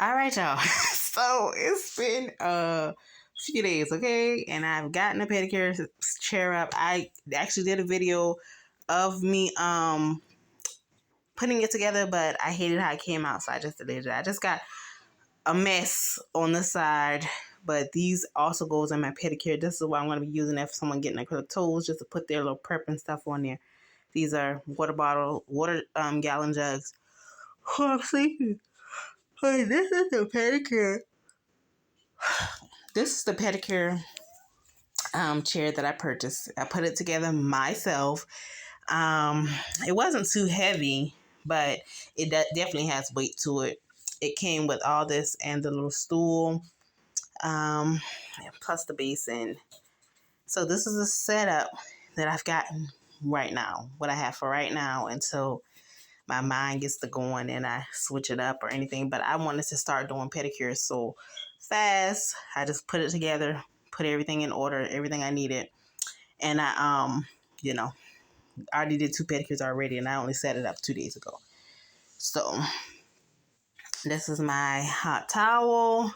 All right, y'all. So it's been a few days, okay? And I've gotten a pedicure chair up. I actually did a video of me putting it together, but I hated how it came out, so I just deleted it. I just got a mess on the side, but these also goes in my pedicure. This is what I'm going to be using if someone getting acrylic toes, just to put their little prep and stuff on there. These are water gallon jugs. Oh, I'm sleepy. Hey, this is the pedicure. This is the pedicure chair that I purchased. I put it together myself. It wasn't too heavy, but it definitely has weight to it. It came with all this and the little stool, um, plus the basin. So this is a setup that I've gotten right now. What I have for right now until my mind gets to going and I switch it up or anything. But I wanted to start doing pedicures so fast. I just put it together, put everything in order, everything I needed. And I already did 2 pedicures already and I only set it up 2 days ago. So this is my hot towel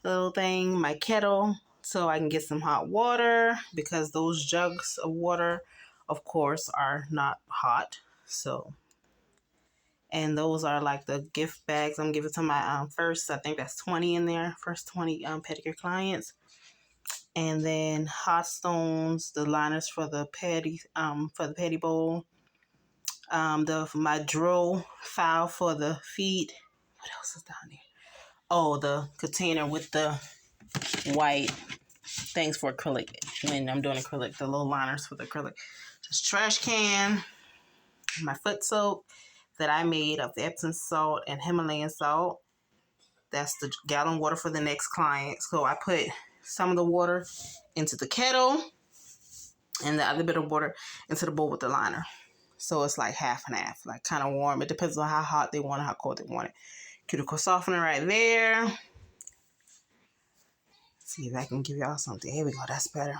little thing, my kettle, so I can get some hot water because those jugs of water, of course, are not hot. So, and those are like the gift bags I'm giving to my first, I think that's 20 in there, first 20 pedicure clients. And then hot stones, the liners for the petty bowl, my drill file for the feet. What else is down there? Oh, the container with the white things for acrylic when I'm doing acrylic, the little liners for the acrylic. Just trash can, my foot soap that I made of the Epsom salt and Himalayan salt. That's the gallon water for the next client. So I put some of the water into the kettle and the other bit of water into the bowl with the liner. So it's like half and half, like kind of warm. It depends on how hot they want it, how cold they want it. Cuticle softener right there. Let's see if I can give y'all something. Here we go. That's better.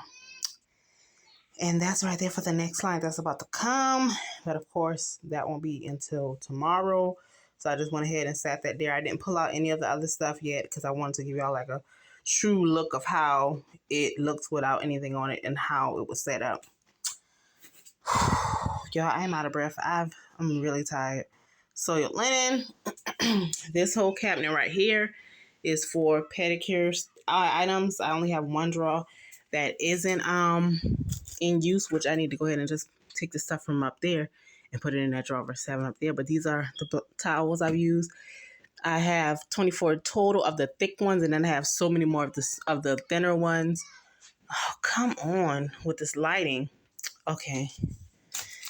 And that's right there for the next client that's about to come. But of course, that won't be until tomorrow. So I just went ahead and sat that there. I didn't pull out any of the other stuff yet because I wanted to give y'all like a true look of how it looks without anything on it and how it was set up. Y'all, I'm out of breath. I'm really tired. So your linen, this whole cabinet right here is for pedicures items. I only have one drawer that isn't in use, which I need to go ahead and just take the stuff from up there and put it in that drawer 7 up there. But these are the towels I've used. I have 24 total of the thick ones, and then I have so many more of the thinner ones. Oh, come on with this lighting. Okay.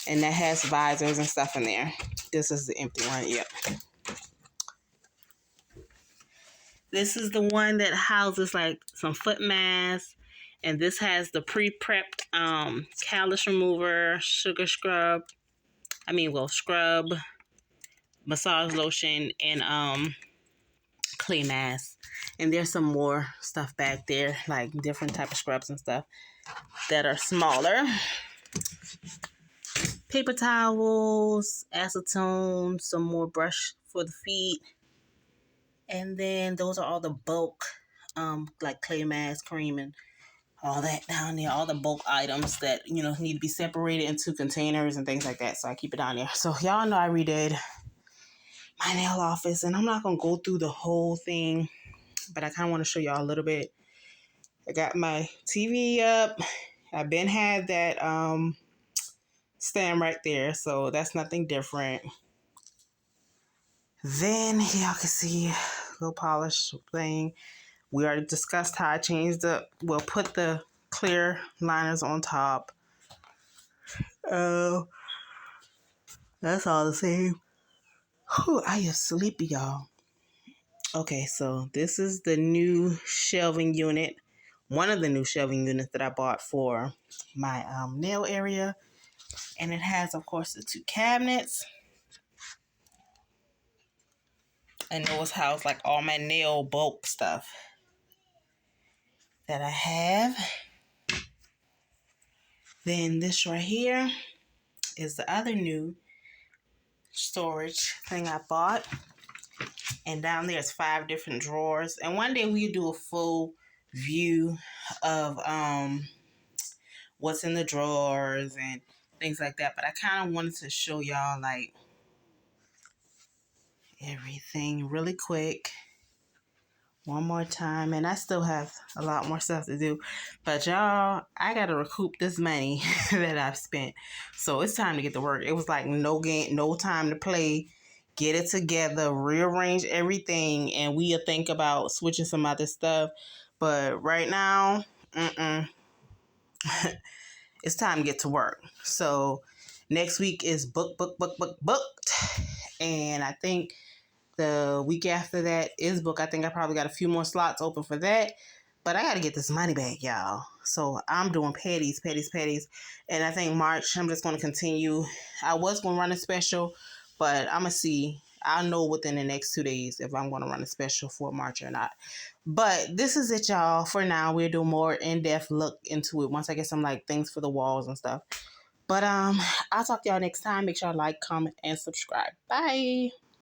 And that has visors and stuff in there. This is the empty one. Yep. This is the one that houses like some foot masks. And this has the pre-prepped callus remover, sugar scrub. Scrub, massage lotion, and clay mask. And there's some more stuff back there, like different type of scrubs and stuff that are smaller. Paper towels, acetone, some more brush for the feet. And then those are all the bulk, like clay mask, cream, and all that down there. All the bulk items that, need to be separated into containers and things like that. So I keep it down there. So y'all know I redid my nail office, and I'm not going to go through the whole thing, but I kind of want to show y'all a little bit. I got my TV up. I've been had that stand right there, so that's nothing different. Then y'all can see a little polish thing. We already discussed how I put the clear liners on top. That's all the same. Whew, I am sleepy, y'all. Okay, so this is the new shelving unit. One of the new shelving units that I bought for my nail area. And it has, of course, the 2 cabinets. And those house like all my nail bulk stuff that I have. Then this right here is the other new storage thing I bought. And down there's 5 different drawers. And one day we do a full view of what's in the drawers and things like that. But I kind of wanted to show y'all like everything really quick one more time. And I still have a lot more stuff to do. But y'all, I got to recoup this money that I've spent. So it's time to get to work. It was like no game, no time to play. Get it together, rearrange everything, and we'll think about switching some other stuff. But right now, it's time to get to work. So next week is booked. And I think the week after that is booked. I think I probably got a few more slots open for that. But I got to get this money back, y'all. So I'm doing petties. And I think March, I'm just going to continue. I was going to run a special, but I'm going to see. I'll know within the next 2 days if I'm going to run a special for March or not. But this is it, y'all. For now, we'll do more in-depth look into it once I get some like things for the walls and stuff. But I'll talk to y'all next time. Make sure y'all like, comment, and subscribe. Bye.